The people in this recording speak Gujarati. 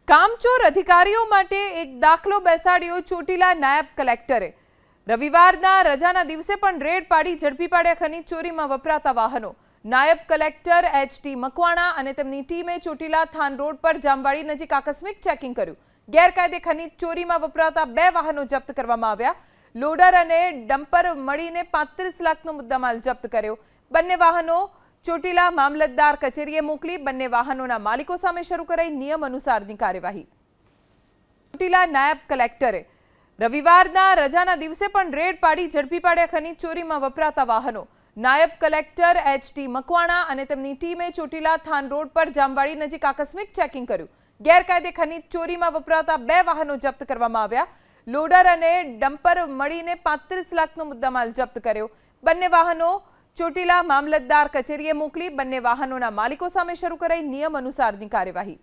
કામચોર અધિકારીઓ માટે એક દાખલો બેસાડ્યો ચોટીલા નાયબ કલેક્ટરે। રવિવારના રજાના દિવસે પણ રેડ પાડી ઝડપી પાડ્યા ખનીજ ચોરીમાં વપરાતા વાહનો। નાયબ કલેક્ટર એચ.ટી. મકવાણા અને તેમની ટીમે ચોટીલા થાન રોડ પર જામવાડી નજીક આકસ્મિક ચેકિંગ કર્યું। ગેરકાયદે ખનીજ ચોરીમાં વપરાતા 2 વાહનો જપ્ત કરવામાં આવ્યા। લોડર અને ડમ્પર મળીને 35 લાખનો મુદ્દામાલ જપ્ત કર્યો। બંને વાહનો ચોટીલા મામલતદાર કચેરીએ મોકલી બંને વાહનોના માલિકો સામે શરૂ કરાઈ નિયમ અનુસારની કાર્યવાહી। ચોટીલા નાયબ કલેક્ટરે રવિવારના રજાના દિવસે પણ રેડ પાડી ઝડપી પાડ્યા ખનીજ ચોરીમાં વપરાતા વાહનો। નાયબ કલેક્ટર એચ.ટી. મકવાણા અને તેમની ટીમે ચોટીલા થાન રોડ પર જામવાડી નજીક આકસ્મિક ચેકિંગ કર્યું। ગેરકાયદે ખનીજ ચોરીમાં વપરાતા 2 વાહનો જપ્ત કરવામાં આવ્યા। લોડર અને ડમ્પર મળીને 35 લાખનો મુદ્દામાલ જપ્ત કર્યો। બંને વાહનો ચોટીલા મામલતદાર કચેરીએ મોકલી બંને વાહનોના માલિકો સામે શરૂ કરાઈ નિયમ અનુસારની કાર્યવાહી।